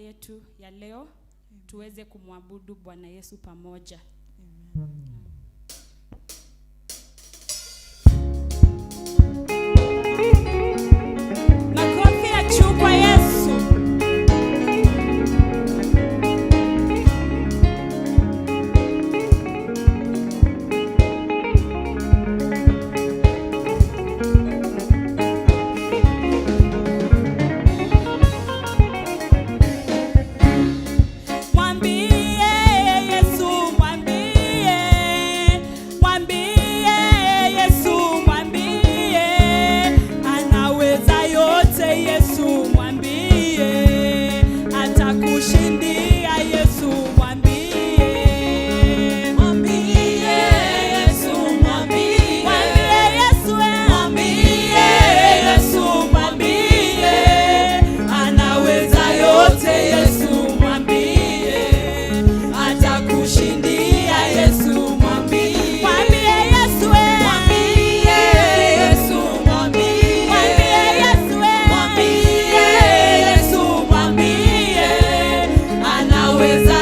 yetu ya leo. Tuweze kumwabudu Bwana Yesu pamoja. Makofi ya juu kwa Yesu. Anaweza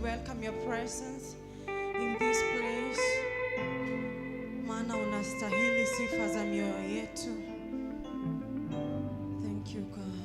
welcome your presence in this place. Maana unastahili sifa za mioyo yetu. Thank you, God.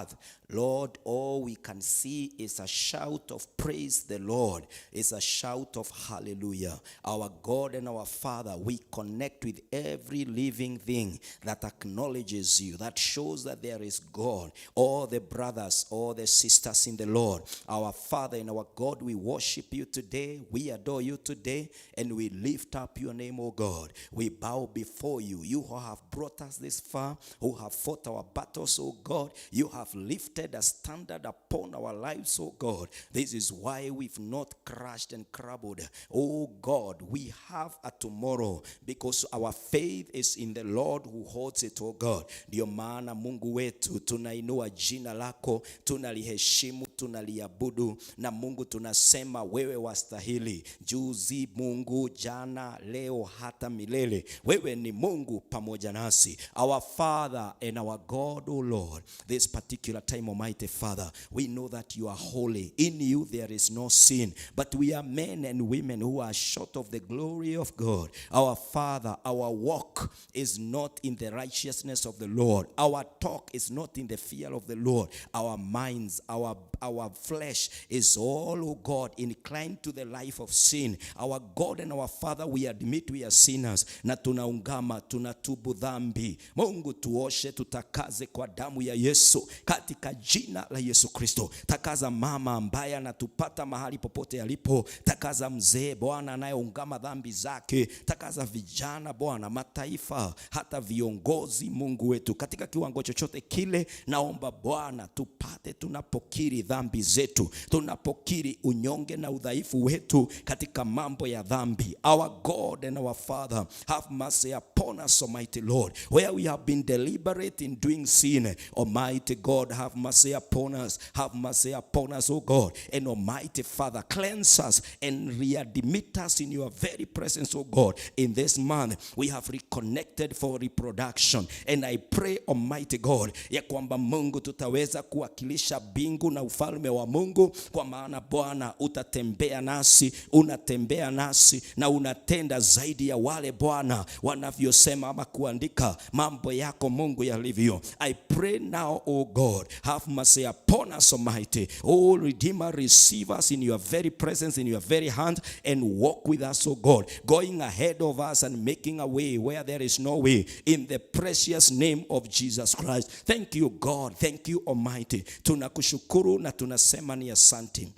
earth, Lord, all we can see is a shout of praise the Lord. It's a shout of hallelujah. Our God and our Father, we connect with every living thing that acknowledges you, that shows that there is God. All the brothers, all the sisters in the Lord, our Father and our God, we worship you today. We adore you today, and we lift up your name, O God. We bow before you. You who have brought us this far, who have fought our battles, O God. You have lifted a standard upon our lives, oh God. This is why we've not crashed and crumbled. Oh God, we have a tomorrow because our faith is in the Lord who holds it, oh God. Ndio maana Mungu wetu tunainua jina lako, tunaliheshimu, tunaliabudu, na Mungu tunasema wewe wastahili. Juzi, Mungu, jana, leo, hata milele. Wewe ni Mungu pamoja nasi. Our Father and our God, oh Lord, this particular time, Almighty Father, we know that you are holy. In you there is no sin, but we are men and women who are short of the glory of God. Our Father, our walk is not in the righteousness of the Lord. Our talk is not in the fear of the Lord. Our minds, our flesh is all, oh God, inclined to the life of sin. Our God and our Father, we admit we are sinners, na tunaungama, tunatubu dhambi. Mungu tuoshe, tutakaze kwa damu ya Yesu, katika jina la Yesu Kristo. Takaza mama ambaye anatupata mahali popote alipo. Takaza mzee Bwana anayeungama dhambi zake. Takaza vijana Bwana, mataifa, hata viongozi Mungu wetu. Katika kiwango chochote kile, naomba Bwana tupate tunapokiri dhambi zetu, tunapokiri unyonge na udhaifu wetu katika mambo ya dhambi. Our God and our Father, have mercy upon us, Almighty Lord, where we have been deliberate in doing sin. Almighty God, have mercy upon us. Have mercy upon us, oh God. And Almighty Father, cleanse us and readmit us in your very presence, oh God. In this month, we have reconnected for reproduction. And I pray, Almighty God, ya kwamba Mungu tutaweza kuwakilisha bingu na ufalme wa Mungu, kwa maana Bwana utatembea nasi, unatembea nasi, na unatenda zaidi ya wale Bwana wanavyosema ama kuandika mambo yako Mungu yalivyo. I pray now, oh God, have mercy upon us, Almighty. Oh Redeemer, receive us in your very presence, in your very hand, and walk with us, oh God, going ahead of us and making a way where there is no way, in the precious name of Jesus Christ. Thank you, God. Thank you, Almighty. Tunakushukuru na tunasema ni asante.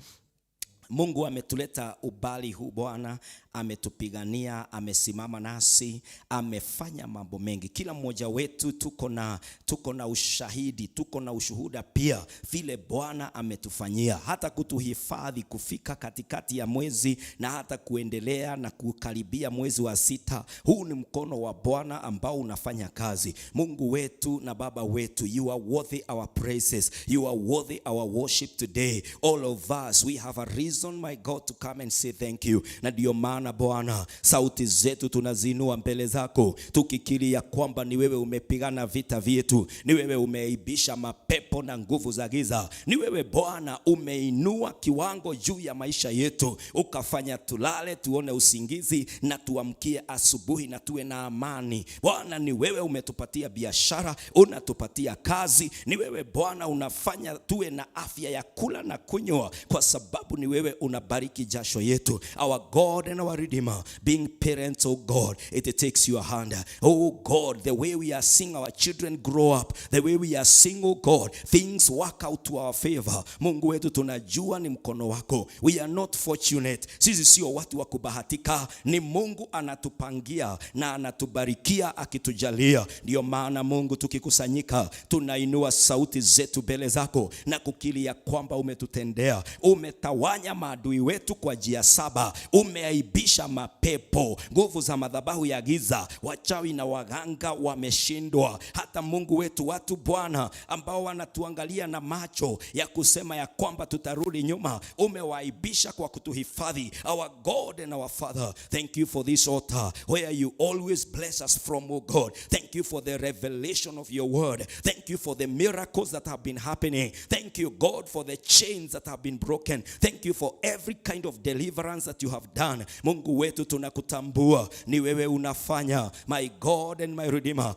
Mungu ametuleta ubali huu Bwana, ametupigania, amesimama nasi, amefanya mambo mengi. Kila mmoja wetu tuko na ushahidi, tuko na ushuhuda pia vile Bwana ametufanyia, hata kutuhifadhi kufika katikati ya mwezi na hata kuendelea na kukaribia mwezi wa 6. Huu ni mkono wa Bwana ambao unafanya kazi. Mungu wetu na Baba wetu, you are worthy our praises, you are worthy our worship today. All of us, we have a reason, my God, to come and say thank you. Na ndio maana Bwana, sauti zetu tunazinua mbele zako, tukikiri ya kwamba ni wewe umepigana vita vyetu, ni wewe umeibisha mapepo na nguvu za giza, ni wewe Bwana umeinua kiwango juu ya maisha yetu, ukafanya tulale tuone usingizi na tuamkie asubuhi na tuwe na amani. Bwana, ni wewe umetupatia biashara, unatupatia kazi, ni wewe Bwana unafanya tuwe na afya ya kula na kunywa, kwa sababu ni wewe unabariki jasho yetu. Our God and our Redeemer, being parents, oh God, it takes your hand. Oh God, the way we are seeing our children grow up, the way we are seeing, oh God, things work out to our favor. Mungu wetu, tunajua ni mkono wako. We are not fortunate. Sisi sio watu wa kubahatika, ni Mungu anatupangia na anatubarikia akitujalia. Ndio maana Mungu, tukikusanyika tunainua sauti zetu mbele zako na kukilia kwamba umetutendea. Umetawanya maadui wetu kwa njia 7. Umeaibisha mapepo, nguvu za madhabahu ya giza, wachawi na waganga wameshindwa. Hata Mungu wetu, watu Bwana ambao wanatuangalia na macho ya kusema ya kwamba tutarudi nyuma, umewaibisha kwa kutuhifadhi. Our God and our Father, thank you for this altar where you always bless us from, oh God. Thank you for the revelation of your word. Thank you for the miracles that have been happening. Thank you, God, for the chains that have been broken. Thank you for every kind of deliverance that you have done. Mungu wetu tunakutambua, ni wewe unafanya. My God and my Redeemer,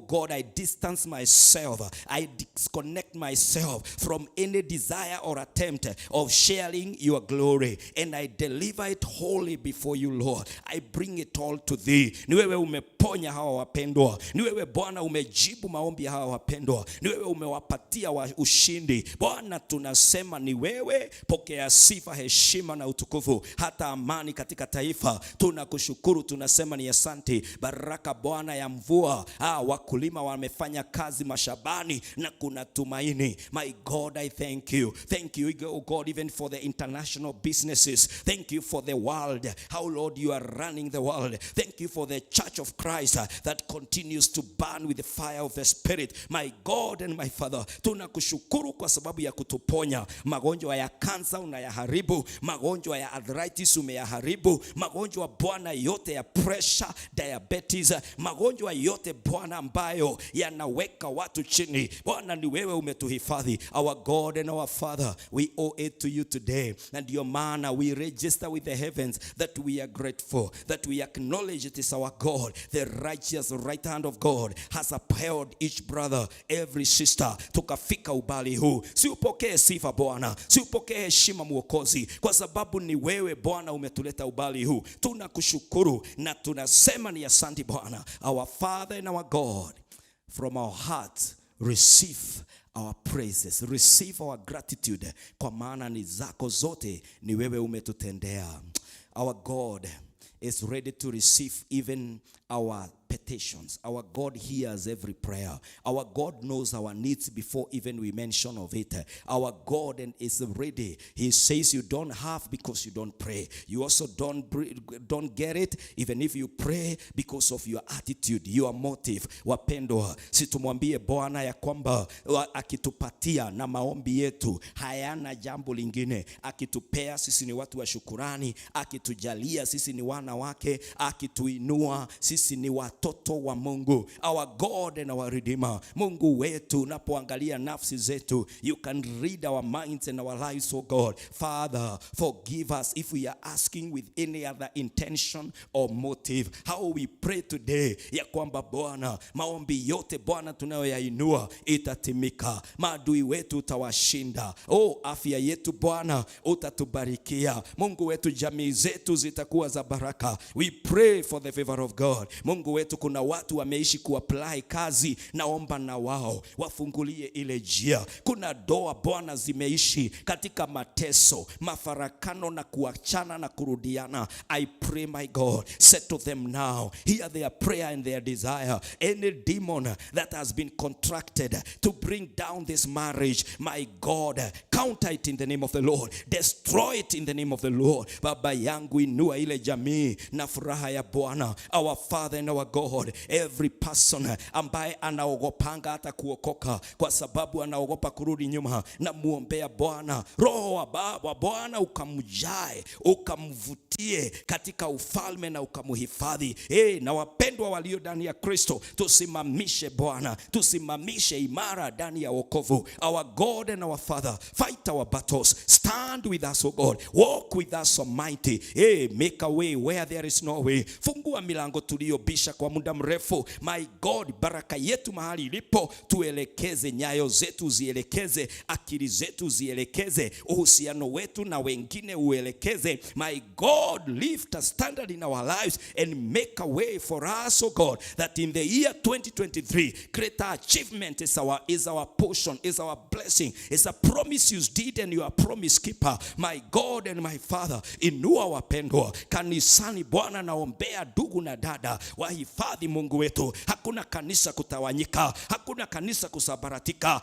God, I distance myself, I disconnect myself from any desire or attempt of sharing your glory, and I deliver it wholly before you, Lord. I bring it all to thee. Ni wewe umeponya hawa wapendwa, ni wewe Bwana umejibu maombi hawa wapendwa, ni wewe umewapatia ushindi. Bwana tunasema ni wewe, pokea sifa, heshima na utukufu, hata amani katika taifa. Tunakushukuru, tunasema ni asante. Baraka Bwana ya mvua, wakulima wamefanya kazi mashambani na kuna tumaini. My God, I thank you. Thank you, oh God, even for the international businesses. Thank you for the world, how Lord you are running the world. Thank you for the church of Christ that continues to burn with the fire of the Spirit. My God and my Father, tunakushukuru kwa sababu ya kutuponya. Magonjwa ya kansa unayaharibu, magonjwa ya arthritis umeyaharibu, magonjwa Bwana yote ya pressure, diabetes, magonjwa yote Bwana ambayo yanaweka watu chini. Bwana ni wewe umetuhifadhi. Our God and our Father, we owe it to you today. And your manna, we register with the heavens that we are grateful, that we acknowledge it is our God. The righteous right hand of God has upheld each brother, every sister. Tukafika ubali huu. Si upokee sifa Bwana, si upokee heshima Mwokozi, kwa sababu ni wewe Bwana umetuleta ubali huu. Tunakushukuru na tunasema ni asante Bwana. Our Father and our God, from our hearts receive our praises, receive our gratitude, kwa maana ni zako zote, ni wewe umetutendea. Our God is ready to receive even our petitions. Our God hears every prayer. Our God knows our needs before even we mention of it. Our God is ready. He says you don't have because you don't pray. You also don't get it even if you pray because of your attitude, your motive. Wapendwa, situmwambie Bwana ya kwamba akitupatia na maombi yetu hayana jambo lingine. Akitupea sisi ni watu wa shukurani, akitujalia sisi ni wana wake, akituinua sisi ni watoto wa Mungu. Our God and our Redeemer, Mungu wetu, unapoangalia nafsi zetu, you can read our minds and our lives, oh God. Father, forgive us if we are asking with any other intention or motive. How we pray today ya kwamba Bwana, maombi yote Bwana tunayoyainua itatimika. Maadui wetu utawashinda. Oh, afya yetu Bwana utatubarikia. Mungu wetu, jamii zetu zitakuwa za baraka. We pray for the favor of God. Mungu wetu, kuna watu wameishi kuapply kazi, naomba na wao wafungulie ile njia. Kuna doa Bwana zimeishi katika mateso, mafarakano na kuachana na kurudiana. I pray, my God, settle them now. Hear their prayer and their desire. Any demon that has been contracted to bring down this marriage, my God, counter it in the name of the Lord. Destroy it in the name of the Lord. Baba yangu, inua ile jamii na furaha ya Bwana. Our Father and our God, every person ambaye anaogopanga hata kuokoka kwa sababu anaogopa kurudi nyuma, na muombea Bwana, roho wa Bwana ukamjae, ukamvutie katika ufalme na ukamuhifadhi. Na wapendwa walio ndani ya Kristo, tusimamishe Bwana, tusimamishe imara ndani ya wokovu. Our God and our Father, fight our battles. Stand with us, oh God. Walk with us, Almighty. Make a way where there is no way. Fungua milango tuliyobisha kwa muda mrefu. My God, baraka yetu mahali ilipo, tuelekeze nyayo zetu, zielekeze akili zetu, zielekeze uhusiano wetu na wengine, uelekeze. My God, lift a standard in our lives and make a way for us, oh God, that in the year 2023, greater achievement is our portion, is our blessing, is a promise you did and you are promise keeper. My God and my Father, inua wapendwa kanisani Bwana, naombea ndugu na dada, wahifadhi Mungu wetu. Hakuna kanisa kutawanyika, hakuna kanisa kusabaratika.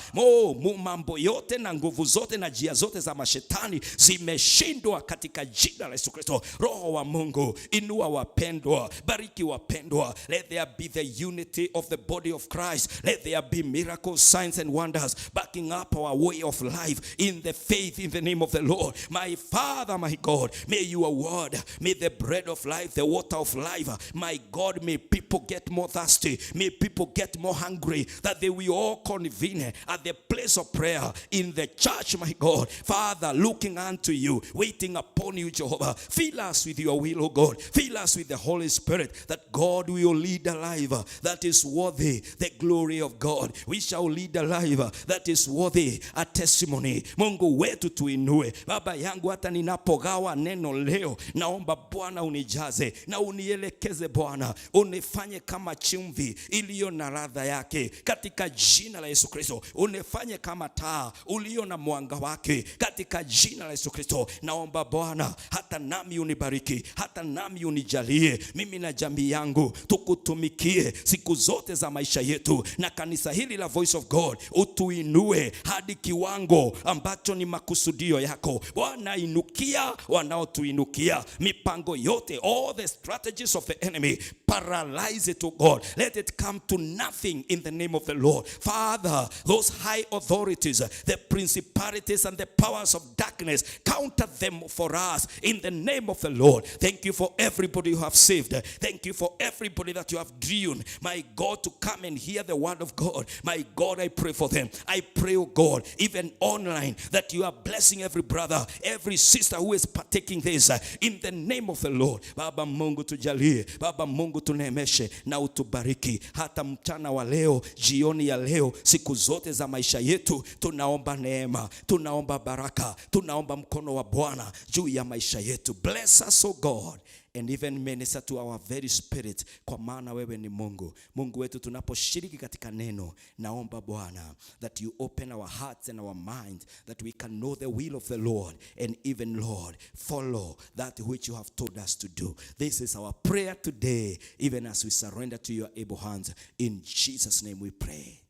Mambo yote na nguvu zote na njia zote za mashetani zimeshindwa katika jina la Yesu Kristo. Roho wa Mungu, inua wapendwa, bariki wapendwa. Let there be the unity of the body of Christ. Let there be miracles, signs and wonders backing up our way of life in the faith in the name of the Lord. My Father, my God, may your word, may the bread of life, the water of life, my God, may people people get more thirsty. May people get more hungry, that they will all convene at the place of prayer in the church, my God. Father, looking unto you, waiting upon you, Jehovah. Fill us with your will, O God. Fill us with the Holy Spirit, that God will lead a life that is worthy the glory of God. We shall lead a life that is worthy a testimony. Mungu wetu tuinue. Baba yangu, hata ninapogawa neno leo, naomba Bwana unijaze na unielekeze Bwana. Unifanye kama chumvi iliyo na ladha yake katika jina la Yesu Kristo. Unifanye kama taa ulio na mwanga wake katika jina la Yesu Kristo. Naomba Bwana, hata nami unibariki, hata nami unijalie, mimi na jamii yangu tukutumikie siku zote za maisha yetu, na kanisa hili la Voice of God utuinue hadi kiwango ambacho ni makusudio yako Bwana. Inukia wanaotuinukia, mipango yote, all the strategies of the enemy, paralyze it, oh God. Let it come to nothing in the name of the Lord. Father, those high authorities, the principalities and the powers of darkness, counter them for us in the name of the Lord. Thank you for everybody you have saved. Thank you for everybody that you have driven, my God, to come and hear the word of God. My God, I pray for them. I pray, oh God, even online, that you are blessing every brother, every sister who is partaking this in the name of the Lord. Baba Mungu tujalie, Baba Mungu tuneemeshe na utubariki hata mchana wa leo, jioni ya leo, siku zote za maisha yetu. Tunaomba neema, tunaomba baraka, tunaomba mkono wa Bwana juu ya maisha yetu. Bless us, oh God, and even minister to our very spirit, kwa maana wewe ni Mungu. Mungu wetu, tunaposhiriki katika neno, naomba Bwana that you open our hearts and our minds, that we can know the will of the Lord, and even, Lord, follow that which you have told us to do. This is our prayer today, even as we surrender to your able hands. In Jesus' name we pray.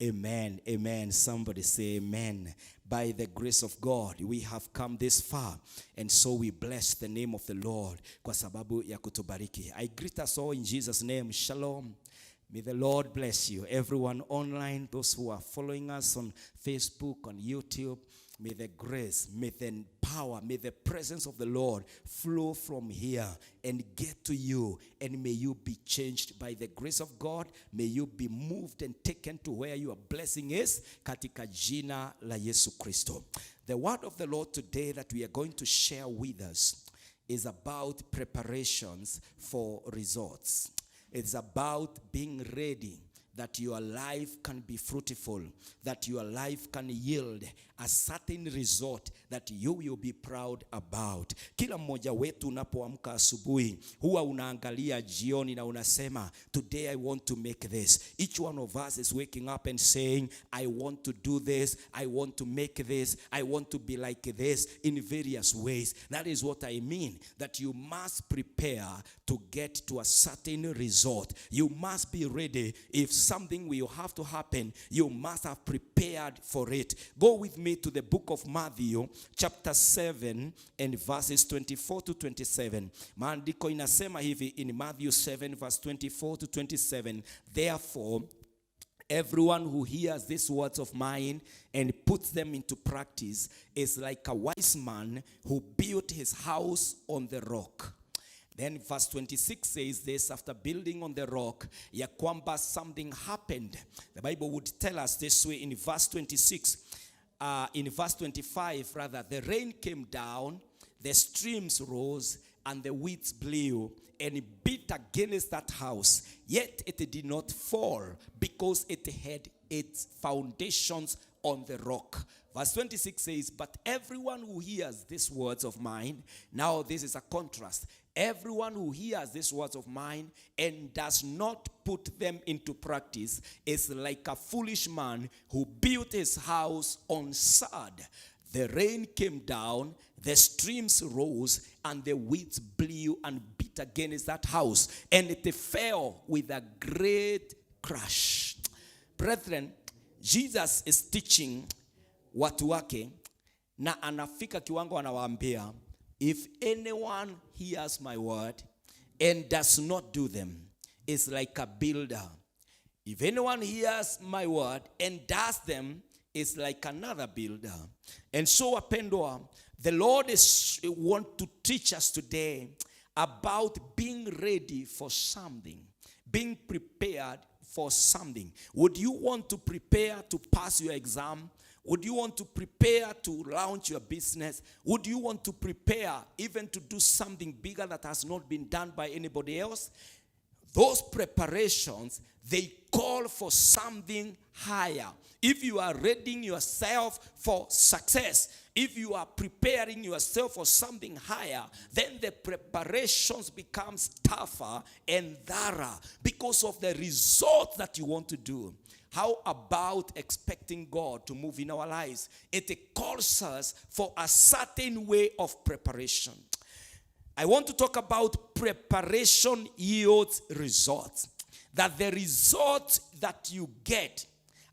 Amen. Amen. Somebody say amen. By the grace of God, we have come this far, and so we bless the name of the Lord kwa sababu ya kutubariki. I greet us all in Jesus' name. Shalom. May the Lord bless you. Everyone online, those who are following us on Facebook, on YouTube, may the grace, may the power, may the presence of the Lord flow from here and get to you, and may you be changed by the grace of God. May you be moved and taken to where your blessing is, katika jina la Yesu Kristo. The word of the Lord today that we are going to share with us is about preparations for results. It's about being ready, that your life can be fruitful, that your life can yield a certain result that you will be proud about. Kila mmoja wetu unapoamka asubuhi, huwa unaangalia jioni na unasema, today I want to make this. Each one of us is waking up and saying, I want to do this, I want to make this, I want to be like this in various ways. That is what I mean, that you must prepare to get to a certain result. You must be ready. If something will have to happen, you must have prepared for it. Go with me to the book of Matthew, chapter 7 and verses 24 to 27. Maandiko inasema hivi in Matthew 7 verse 24 to 27. Therefore, everyone who hears these words of mine and puts them into practice is like a wise man who built his house on the rock. Then verse 26 says this, after building on the rock, ya kwamba something happened. The Bible would tell us this way in verse 26. In verse 25, rather, the rain came down, the streams rose, and the winds blew, and it beat against that house. Yet it did not fall, because it had its foundations on the rock. Verse 26 says, but everyone who hears these words of mine, now this is a contrast. Everyone who hears these words of mine and does not put them into practice is like a foolish man who built his house on sand. The rain came down, the streams rose, and the winds blew and beat against that house, and it fell with a great crash. Brethren, Jesus is teaching watu wake, na anafika kiwango anawaambia, if anyone hears my word and does not do them, is like a builder. If anyone hears my word and does them, is like another builder. And so, wapendwa, the Lord want to teach us today about being ready for something. being prepared for something. Would you want to prepare to pass your exam? Would you want to prepare to launch your business? Would you want to prepare even to do something bigger that has not been done by anybody else? Those preparations, they call for something higher. If you are readying yourself for success, if you are preparing yourself for something higher, then the preparations becomes tougher and thorough because of the result that you want to do. How about expecting God to move in our lives? It calls us for a certain way of preparation. I want to talk about preparation yields results. That the results that you get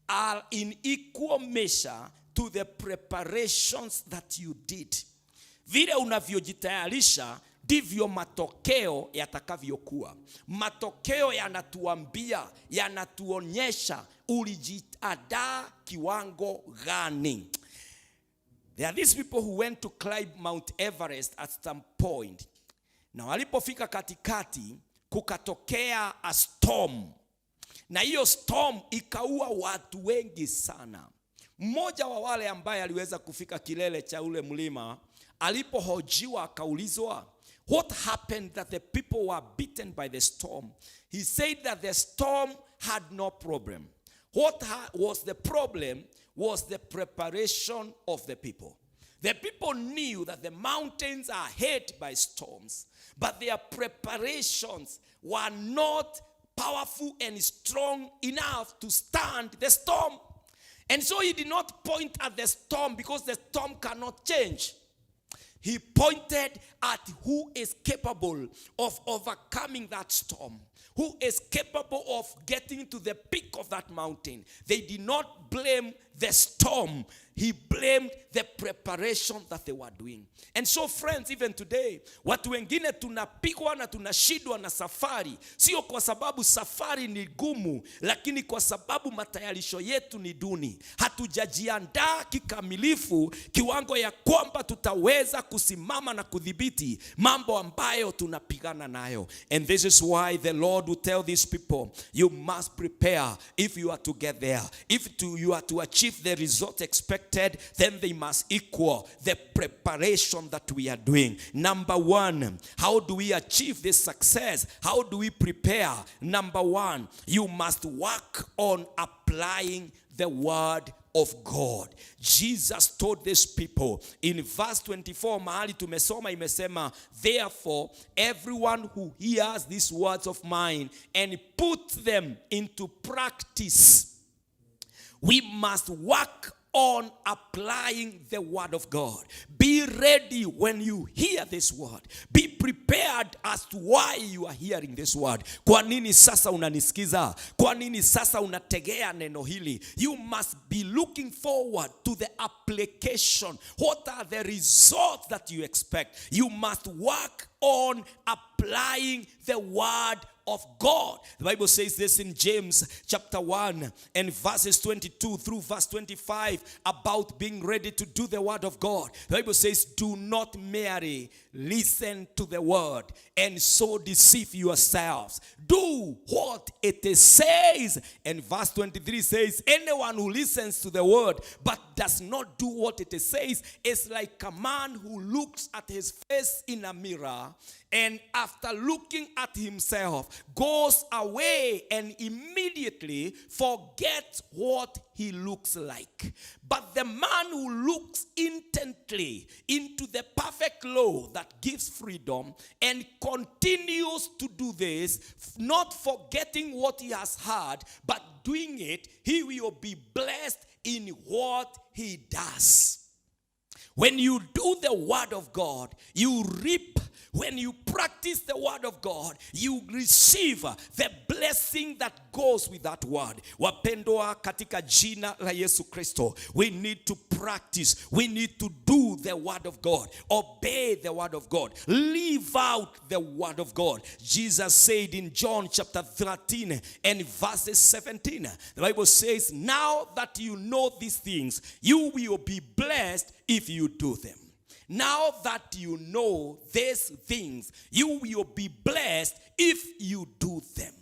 are in equal measure to the preparations that you did. Vile unavyojitayarisha ndivyo matokeo yatakavyokuwa. Matokeo yanatuambia, yanatuonyesha ulijiandaa kiwango gani. There are these people who went to climb Mount Everest at some point. Na walipofika katikati, kukatokea a storm. Na hiyo storm ikaua watu wengi sana. Mmoja wa wale ambaye aliweza kufika kilele cha ule mlima, alipohojiwa akaulizwa, what happened that the people were beaten by the storm? He said that the storm had no problem. What was the problem was the preparation of the people. The people knew that the mountains are hit by storms, but their preparations were not powerful and strong enough to stand the storm. And so he did not point at the storm because the storm cannot change. He pointed at who is capable of overcoming that storm, who is capable of getting to the peak of that mountain. They did not blame the storm. He blamed the preparation that they were doing. And so friends, even today, watu wengine tunapigwa na tunashindwa na safari. Sio kwa sababu safari ni gumu, lakini kwa sababu matayarisho yetu ni duni. Hatujajiandaa kikamilifu kiwango ya kwamba tutaweza kusimama na kudhibiti mambo ambayo tunapigana nayo. And this is why the Lord will tell these people, you must prepare if you are to get there. If you are to achieve the result expected, then they must equal the preparation that we are doing. Number one, how do we achieve this success? How do we prepare? Number one, you must work on applying the word of God. Jesus told these people in verse 24, mahali tumesoma imesema, therefore everyone who hears these words of mine and puts them into practice, we must work on applying the word of God. Be ready when you hear this word. Be prepared as to why you are hearing this word. Kwa nini sasa unanisikiza? Kwa nini sasa unategea neno hili? You must be looking forward to the application. What are the results that you expect? You must work on applying the word of God. The Bible says this in James chapter 1 and verses 22 through verse 25 about being ready to do the word of God. The Bible says, do not merely listen to the word and so deceive yourselves. Do what it says. And verse 23 says, anyone who listens to the word but does not do what it says is like a man who looks at his face in a mirror and after looking at himself goes away and immediately forgets what he looks like. But the man who looks intently into the perfect law that gives freedom and continues to do this, not forgetting what he has heard, but doing it, he will be blessed in what he does. When you do the word of God, you reap. When you practice the word of God, you receive the blessing that goes with that word. Wapendwa katika jina la Yesu Kristo, we need to practice. We need to do the word of God. Obey the word of God. Live out the word of God. Jesus said in John chapter 13 and verses 17, the Bible says, now that you know these things, you will be blessed if you do them. Now that you know these things, you will be blessed if you do them.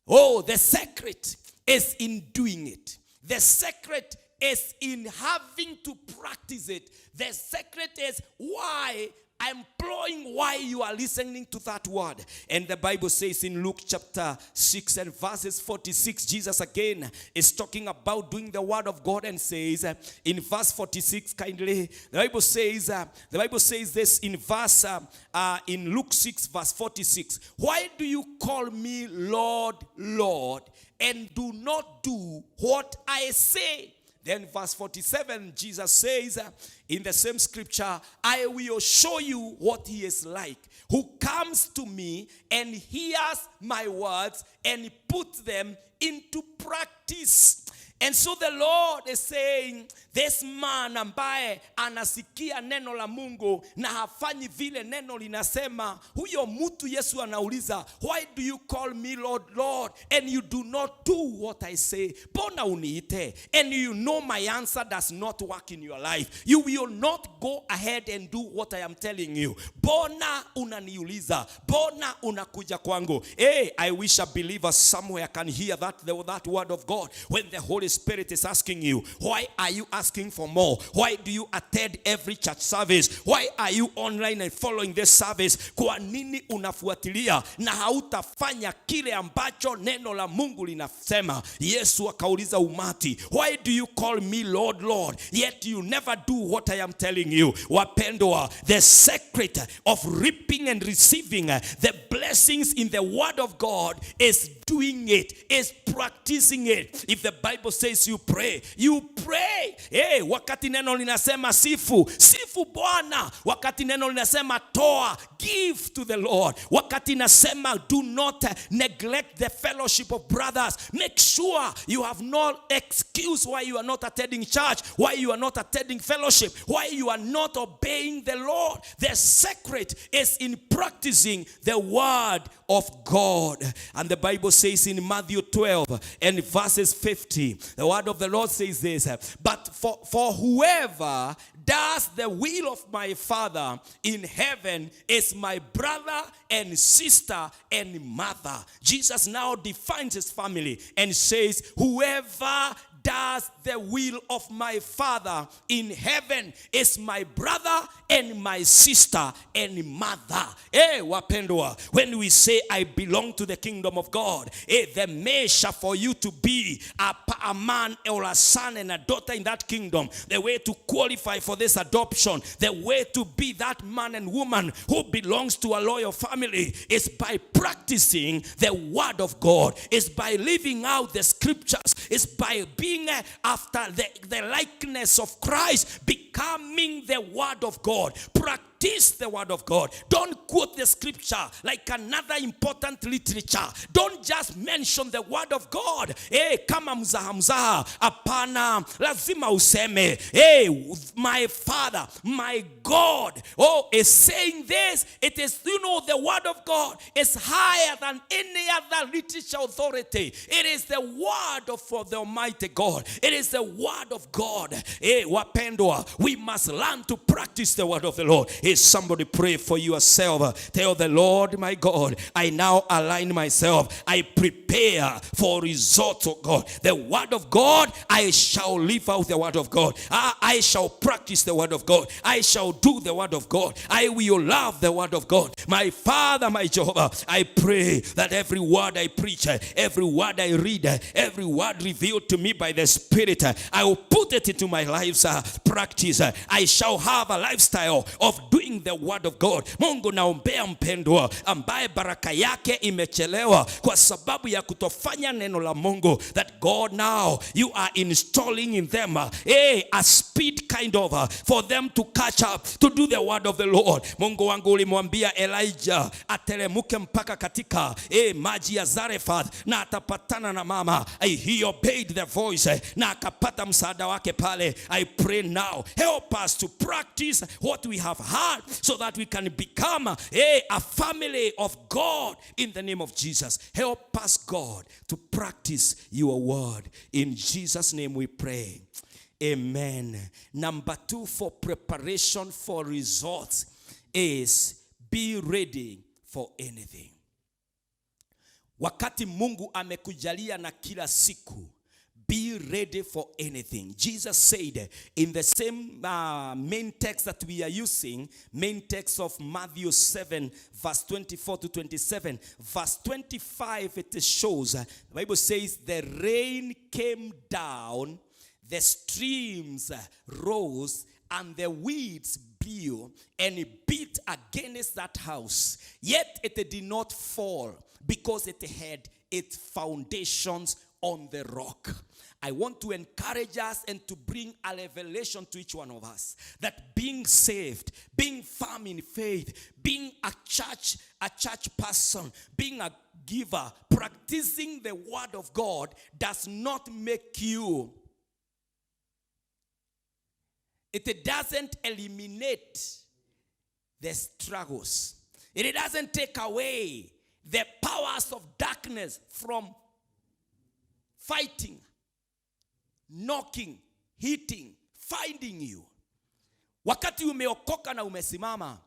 Oh, the secret is in doing it. The secret is in having to practice it. The secret is why I'm imploring why you are listening to that word. And the Bible says in Luke chapter 6 and verses 46, Jesus again is talking about doing the word of God and says in verse 46 kindly, the Bible says this in verse in Luke 6 verse 46. Why do you call me Lord, Lord, and do not do what I say? Then verse 47, Jesus says in the same scripture, I will show you what he is like, who comes to me and hears my words and puts them into practice. And so the Lord is saying, this man ambaye anasikia neno la Mungu na hafanyi vile neno linasema, huyo mtu Yesu anauliza, why do you call me Lord, Lord, and you do not do what I say? Bona uniite, and you know my answer does not work in your life. You will not go ahead and do what I am telling you. Bona unaniuliza, bona unakuja kwangu. Hey, I wish a believer somewhere can hear that word of God when the Holy Spirit is asking you, why are you asking for more? Why do you attend every church service? Why are you online and following this service? Kwa nini unafuatilia na hautafanya kile ambacho neno la Mungu linasema? Yesu akauliza umati, why do you call me Lord, Lord, yet you never do what I am telling you? Wapendwa, the secret of reaping and receiving the blessings in the word of God is doing it, is practicing it. If the Bible says you pray, you pray. Hey, wakati neno linasema sifu, sifu Bwana. Wakati neno linasema toa, give to the Lord. Wakati nasema do not neglect the fellowship of brothers. Make sure you have no excuse why you are not attending church, why you are not attending fellowship, why you are not obeying the Lord. The secret is in practicing the word of God. And the Bible says in Matthew 12 and verses 50, the word of the Lord says this, but for whoever does the will of my Father in heaven is my brother and sister and mother. Jesus now defines his family and says, whoever does the will of my Father in heaven is my brother and my sister and mother. Hey, wapendwa, when we say I belong to the kingdom of God, the measure for you to be a man or a son and a daughter in that kingdom, the way to qualify for this adoption, the way to be that man and woman who belongs to a loyal family is by practicing the word of God, is by living out the scriptures, is by being after the likeness of Christ, becoming the word of God. Practice the word of God. Don't quote the scripture like another important literature. Don't just mention the word of God. Kama mzaha. Apana, lazima useme, my Father, my God, is saying this. It is, the word of God is higher than any other literature authority. It is the word of the Almighty God. It is the word of God. Wapendwa, we must learn to practice the word of the Lord. Somebody pray for yourself. Tell the Lord, my God, I now align myself. I prepare for results, oh God. The word of God, I shall live out the word of God. I shall practice the word of God. I shall do the word of God. I will love the word of God. My Father, my Jehovah, I pray that every word I preach, every word I read, every word revealed to me by the Spirit, I will put it into my life's practice. I shall have a lifestyle of doing the word of God. Mungu naombea mpendwa ambaye baraka yake imechelewa kwa sababu ya kutofanya neno la Mungu, that God now you are installing in them a speed kind of for them to catch up to do the word of the Lord. Mungu wangu ulimwambia Elijah atelemuke mpaka katika maji ya Zarephath na atapatana na mama. He obeyed the voice na akapata msaada wake pale. I pray now, help us to practice what we have heard so that we can become a family of God in the name of Jesus. Help us, God, to practice your word. In Jesus' name we pray. Amen. Number 2 for preparation for results is be ready for anything. wakati Mungu amekujalia na kila siku, be ready for anything. Jesus said in the same main text that we are using, main text of Matthew 7, verse 24 to 27, verse 25, it shows, the Bible says, the rain came down, the streams rose, and the weeds blew, and it beat against that house. Yet it did not fall, because it had its foundations on the rock. I want to encourage us and to bring a revelation to each one of us that being saved, being firm in faith, being a church person, being a giver, practicing the word of God does not make you, it doesn't eliminate the struggles. It doesn't take away the powers of darkness from fighting, knocking, hitting, finding you. Wakati umeokoka na umesimama,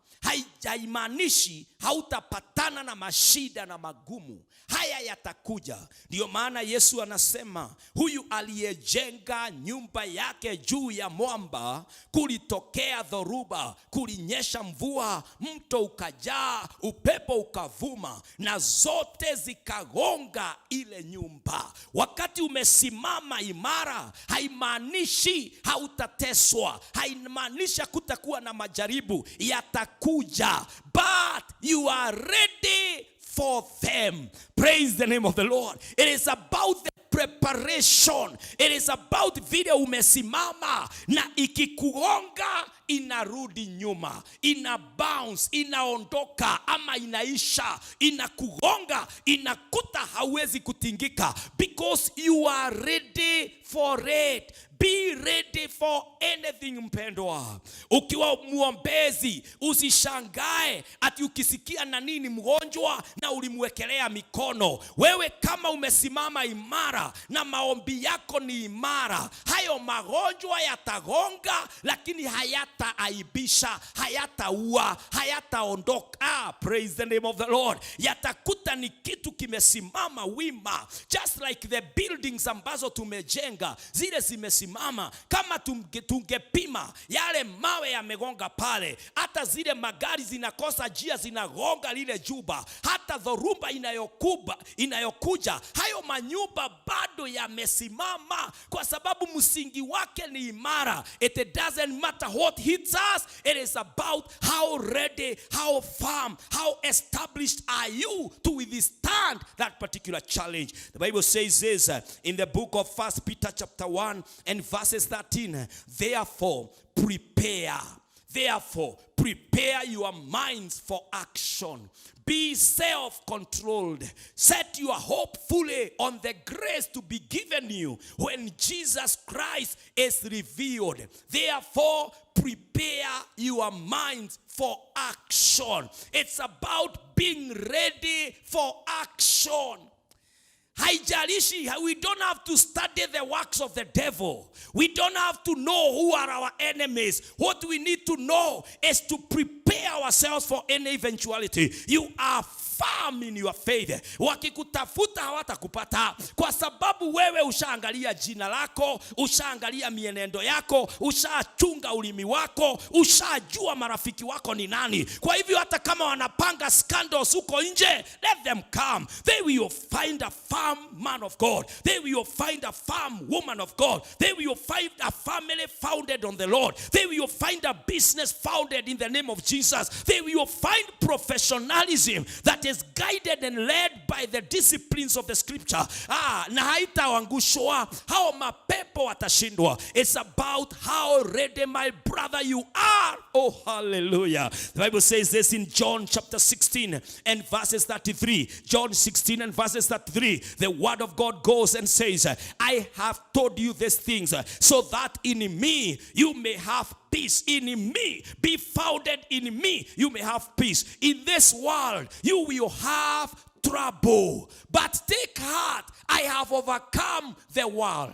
haimaanishi hautapatana na mashida na magumu. Haya yatakuja. Ndio maana Yesu anasema, huyu aliyejenga nyumba yake juu ya mwamba, kulitokea dhoruba, kulinyesha mvua, mto ukajaa, upepo ukavuma, na zote zikagonga ile nyumba. Wakati umesimama imara, haimaanishi hautateswa, haimaanishi kutakuwa na majaribu, yatakuja, but you are ready for them. Praise the name of the Lord. It is about the preparation. It is about vile umesimama na ikikugonga inarudi nyuma, ina bounce, inaondoka ama inaisha, inakugonga, inakuta hauwezi kutingika, because you are ready for it. Be ready for anything, mpendwa. Ukiwa muombezi, usishangae ati ukisikia na nini mgonjwa na ulimwekelea mikono. Wewe kama umesimama imara na maombi yako ni imara, hayo magonjwa yatagonga, lakini hayataaibisha, hayataua, hayataondoka. Praise the name of the Lord. Yatakuta ni kitu kimesimama wima. Just like the buildings ambazo tumejenga, zile zimesimama. Kama tungepima yale mawe yamegonga pale, hata zile magari zinakosa njia, zinagonga lile juba, hata dhoruba inayokuja, hayo manyumba bado yamesimama, kwa sababu msingi wake ni imara. It doesn't matter what hits us. It is about how ready, how firm, how established are you to withstand that particular challenge. The Bible says this in the book of 1 Peter chapter 1 and verses 13. Therefore, prepare your minds for action. Be self-controlled. Set your hope fully on the grace to be given you when Jesus Christ is revealed. Therefore, prepare your minds for action. It's about being ready for action. Haijalishi, we don't have to study the works of the devil. We don't have to know who are our enemies. What we need to know is to prepare ourselves for any eventuality. You are firm in your faith. Wakikutafuta hawatakupata, kwa sababu wewe ushaangalia jina lako, ushaangalia mienendo yako, ushachunga ulimi wako, ushajua marafiki wako ni nani. Kwa hivyo hata kama wanapanga scandals huko nje, let them come. They will find a firm man of God. They will find a firm woman of God. They will find a family founded on the Lord. They will find a business founded in the name of Jesus. They will find professionalism that is guided and led by the disciplines of the scripture. Na haitaangushwa, hao mapepo watashindwa. It's about how ready, my brother, you are. Oh, hallelujah. The Bible says this in John chapter 16 and verses 33. John 16 and verses 33. The word of God goes and says, I have told you these things so that in me you may have peace. In me, be founded in me, you may have peace. In this world, you will have trouble. But take heart, I have overcome the world.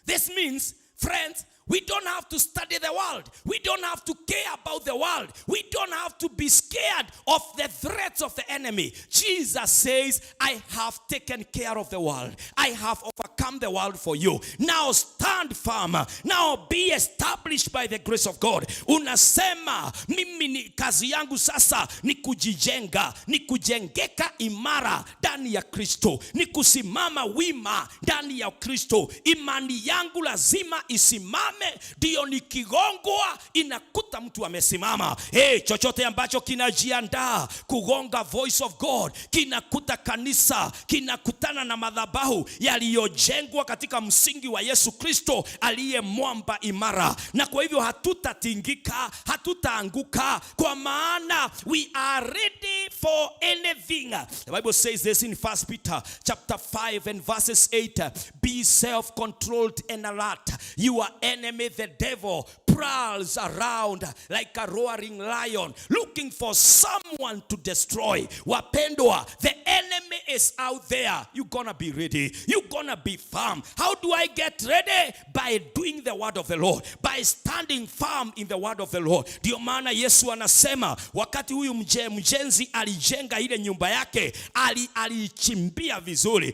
This means, friends, We don't have to study the world. We don't have to care about the world. We don't have to be scared of the threats of the enemy. Jesus says, I have taken care of the world. I have overcome the world for you. Now stand firm. Now be established by the grace of God. Unasema, mimi ni kazi yangu sasa ni kujijenga, ni kujengeka imara ndani ya Kristo, ni kusimama wima ndani ya Kristo. Imani yangu lazima isimame, ndio nikigongwa inakuta mtu amesimama. Chochote ambacho kinajiandaa kugonga voice of God, kinakuta kanisa, kinakutana na madhabahu yaliyojengwa katika msingi wa Yesu Kristo aliye mwamba imara. Na kwa hivyo hatutatingika, hatutaanguka, kwa maana we are ready for anything. The Bible says this in 1 Peter chapter 5 and verses 8. Be self-controlled and alert. Your enemy, the devil, prowls around like a roaring lion, looking for someone to destroy. Wapendwa, the enemy is out there. You're gonna be ready. You're gonna be firm. How do I get ready? By doing the word of the Lord. By standing firm in the word of the Lord. Ndio maana Yesu anasema, wakati huyu mjenzi alijenga ile nyumba yake, alichimbia vizuri.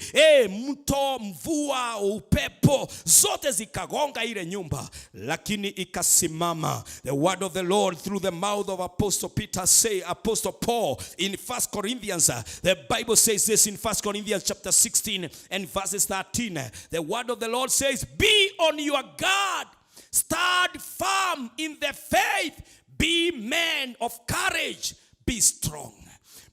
Mto, mvua, upepo, zote zikagonga ile nyumba, lakini ikasimama. The word of the Lord through the mouth of Apostle Paul in 1 Corinthians. The Bible says this in 1 Corinthians chapter 16 and verses 13. The word of the Lord says, be on your guard, stand firm in the faith, be men of courage, be strong.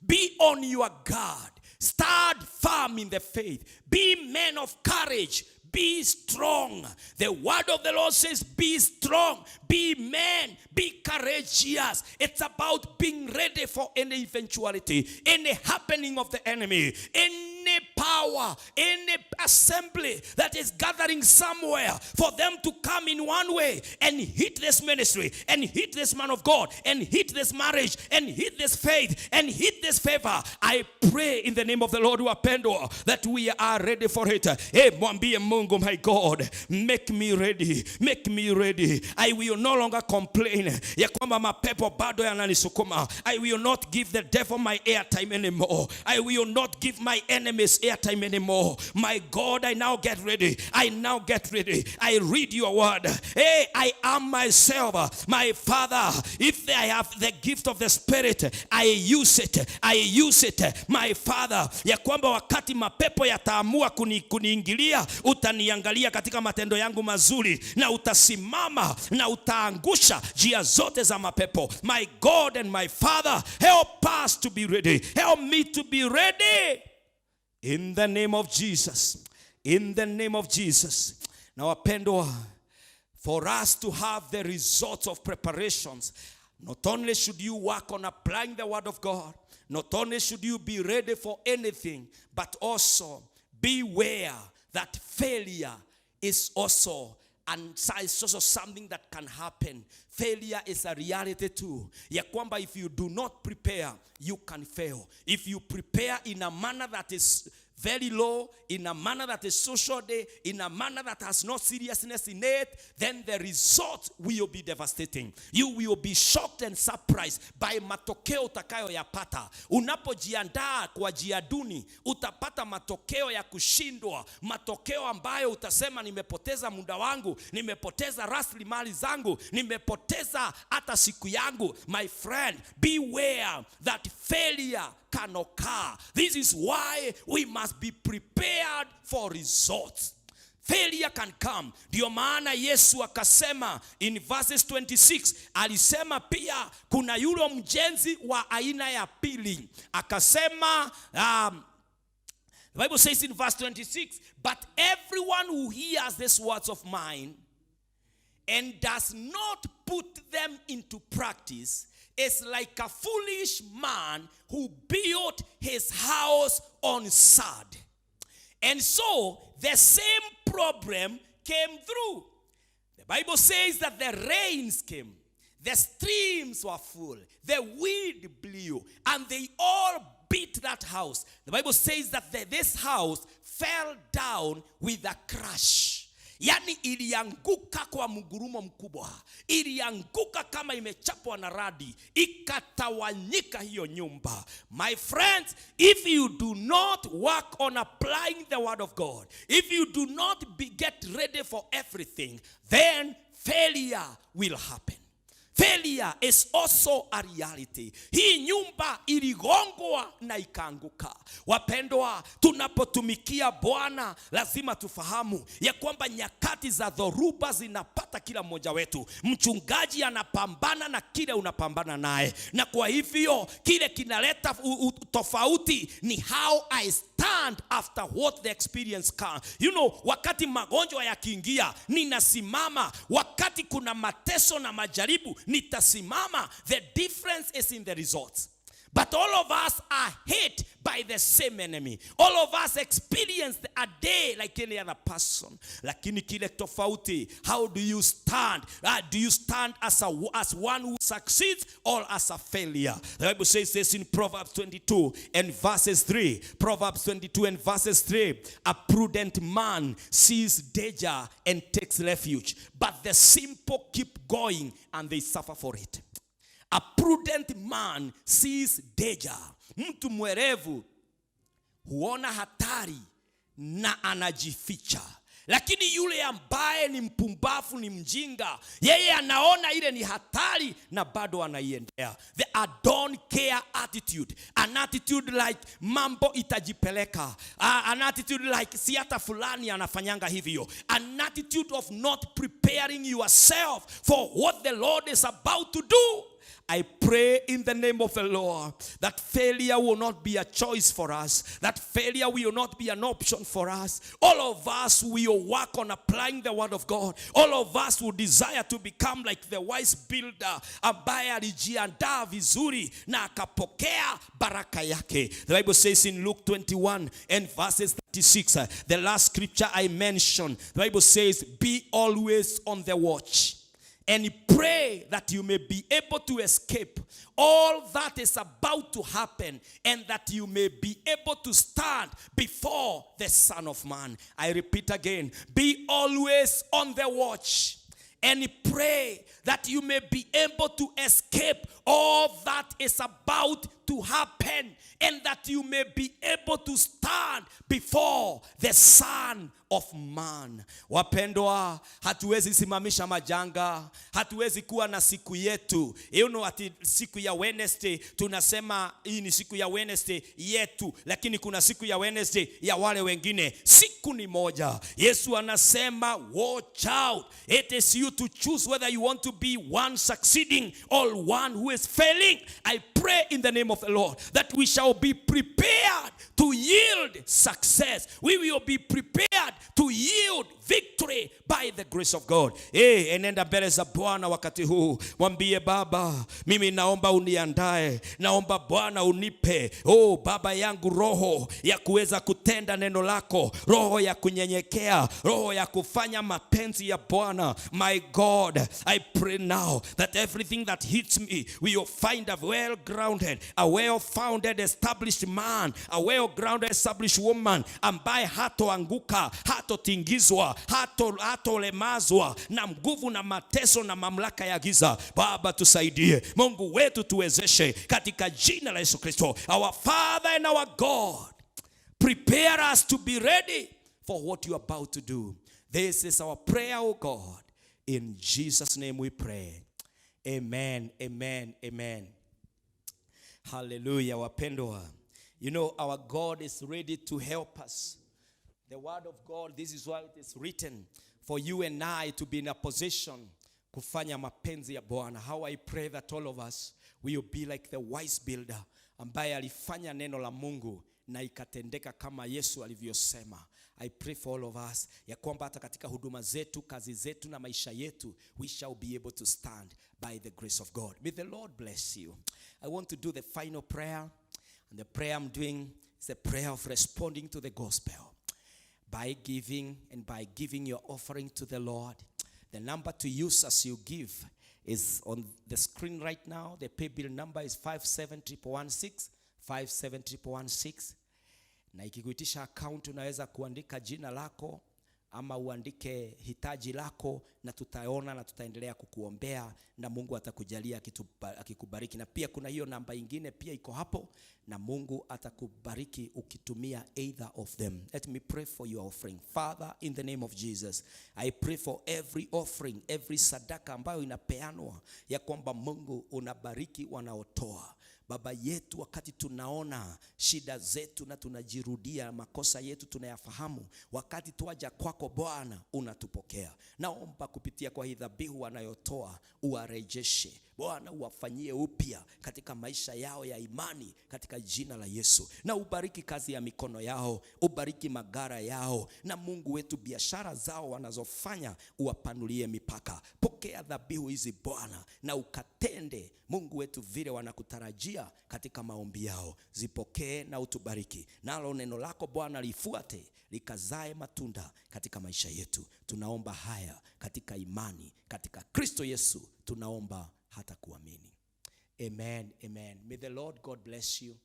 Be on your guard, stand firm in the faith, be men of courage, be strong. The word of the Lord says, be strong, be men, be courageous. It's about being ready for any eventuality, any happening of the enemy, any power, any assembly that is gathering somewhere for them to come in one way and hit this ministry, and hit this man of God, and hit this marriage, and hit this faith, and hit this favor. I pray in the name of the Lord wapendwa that we are ready for it. Mwambie Mungu, my God, make me ready, make me ready. I will no longer complain ya kwamba mapepo bado yananisukuma. I will not give the devil my airtime anymore. I will not give my enemies airtime anymore. My God, I now get ready. I now get ready. I read your word. I am myself, my Father. If I have the gift of the Spirit, I use it. I use it, my Father. Ya kwamba wakati mapepo yataamua kuniingilia, utaniangalia katika matendo yangu mazuri, na utasimama na utaangusha njia zote za mapepo. My God and my Father, help us to be ready. Help me to be ready. In the name of Jesus. In the name of Jesus. Now, wapendwa, for us to have the results of preparations, not only should you work on applying the word of God, not only should you be ready for anything, but also beware that failure is also, and it's also something that can happen. Failure is a reality too. Ya kwamba if you do not prepare, you can fail. If you prepare in a manner that is very low, in a manner that is social day, in a manner that has no seriousness in it, then the result will be devastating. You will be shocked and surprised by matokeo utakayo yapata. Unapojiandaa kwa njia duni, utapata matokeo ya kushindwa, matokeo ambayo utasema nimepoteza muda wangu, nimepoteza rasilimali zangu, nimepoteza hata siku yangu. My friend, beware that failure can occur. This is why we must be prepared for results. Failure can come. Ndio maana Yesu akasema in verses 26, alisema pia kuna yule mjenzi wa aina ya pili. Akasema the Bible says in verse 26, but everyone who hears these words of mine and does not put them into practice is like a foolish man who built his house on sand. And so the same problem came through. The Bible says that the rains came, the streams were full, the wind blew, and they all beat that house. The Bible says that this house fell down with a crash. Yani ilianguka kwa mgurumo mkubwa, ilianguka kama imechapwa na radi, ikatawanyika hiyo nyumba. My friends, if you do not work on applying the word of God, if you do not get ready for everything, then failure will happen. Failure is also a reality. Hii nyumba iligongwa na ikaanguka. Wapendwa, tunapotumikia Bwana lazima tufahamu ya kwamba nyakati za dhoruba zinapata kila mmoja wetu. Mchungaji anapambana na kile unapambana naye, na kwa hivyo kile kinaleta tofauti ni how I stand after what the experience can. You know, wakati magonjwa yakiingia ninasimama, wakati kuna mateso na majaribu nitasimama. The difference is in the results. But all of us are hit by the same enemy. All of us experience a day like any other person. Lakini kile tofauti, how do you stand? Do you stand as one who succeeds or as a failure? The Bible says this in Proverbs 22 and verses 3. Proverbs 22 and verses 3. A prudent man sees danger and takes refuge, but the simple keep going and they suffer for it. A prudent man sees danger. Mtu mwerevu huona hatari na anajificha. Lakini yule ambaye ni mpumbavu, ni mjinga, yeye anaona ile ni hatari na bado anaiendea. The don't care attitude. An attitude like mambo itajipeleka. An attitude like si hata fulani anafanyanga hivyo. An attitude of not preparing yourself for what the Lord is about to do. I pray in the name of the Lord that failure will not be a choice for us. That failure will not be an option for us. All of us will work on applying the word of God. All of us will desire to become like the wise builder ambaye alijiandaa vizuri na akapokea baraka yake. The Bible says in Luke 21 and verses 36, the last scripture I mentioned, the Bible says, be always on the watch and pray that you may be able to escape all that is about to happen, and that you may be able to stand before the Son of Man. I repeat again, be always on the watch and pray that you may be able to escape all that is about to happen, and that you may be able to stand before the Son of Man. Wapendwa, hatuwezi simamisha majanga, hatuwezi kuwa na siku yetu. You know, ati siku ya Wednesday tunasema hii ni siku ya Wednesday yetu, lakini kuna siku ya Wednesday ya wale wengine. Siku ni moja. Yesu anasema watch out. It is you to choose whether you want to be one succeeding or one who is failing. I pray in the name of the Lord that we shall be prepared to yield success. We will be prepared to yield victory by the grace of God. Enenda mbele za Bwana wakati huu, mwambie Baba, mimi naomba uniandae, naomba Bwana unipe, Baba yangu, roho ya kuweza kutenda neno lako, roho ya kunyenyekea, roho ya kufanya mapenzi ya Bwana. My God, I pray now that everything that hits me will find a well-grounded, a well-founded, established man, a well-grounded, established woman ambaye hatoanguka, hatotingizwa, hatolemazwa na nguvu na mateso na mamlaka ya giza. Baba, tusaidie. Mungu wetu, tuwezeshe katika jina la Yesu Kristo. Our Father and our God, prepare us to be ready for what you are about to do. This is our prayer, O God. In Jesus' name we pray. Amen, amen, amen. Hallelujah, wapendwa. You know, our God is ready to help us. The word of God, this is why it is written, for you and I to be in a position kufanya mapenzi ya Bwana. How I pray that all of us will be like the wise builder ambaye alifanya neno la Mungu na ikatendeka kama Yesu alivyosema. I pray for all of us ya kwamba hata katika huduma zetu, kazi zetu na maisha yetu, we shall be able to stand by the grace of God. May the Lord bless you. I want to do the final prayer, and the prayer I'm doing is a prayer of responding to the gospel by giving, and by giving your offering to the Lord. The number to use as you give is on the screen right now. The pay bill number is 57116, 57116. Na ikikuitisha account unaweza kuandika jina lako, ama uandike hitaji lako, na tutaona na tutaendelea kukuombea, na Mungu atakujalia akikubariki. Na pia kuna hiyo namba ingine pia iko hapo, na Mungu atakubariki ukitumia either of them. Let me pray for your offering. Father, in the name of Jesus, I pray for every offering, every sadaka ambayo inapeanwa, ya kwamba Mungu unabariki wanaotoa. Baba yetu, wakati tunaona shida zetu na tunajirudia, makosa yetu tunayafahamu, wakati tuaja kwako Bwana unatupokea. Naomba kupitia kwa hii dhabihu wanayotoa, uwarejeshe Bwana, uwafanyie upya katika maisha yao ya imani katika jina la Yesu. Na ubariki kazi ya mikono yao, ubariki magara yao, na Mungu wetu biashara zao wanazofanya uwapanulie mipaka. Pokea dhabihu hizi Bwana, na ukatende Mungu wetu vile wanakutarajia katika maombi yao. Zipokee na utubariki. Nalo neno lako Bwana lifuate, likazae matunda katika maisha yetu. Tunaomba haya katika imani, katika Kristo Yesu tunaomba hata kuamini. Amen, amen. May the Lord God bless you.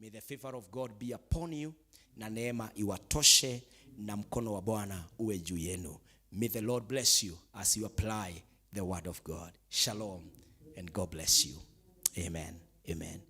May the favor of God be upon you. Na neema iwatoshe, na mkono wa Bwana uwe juu yenu. May the Lord bless you as you apply the word of God. Shalom and God bless you. Amen, amen.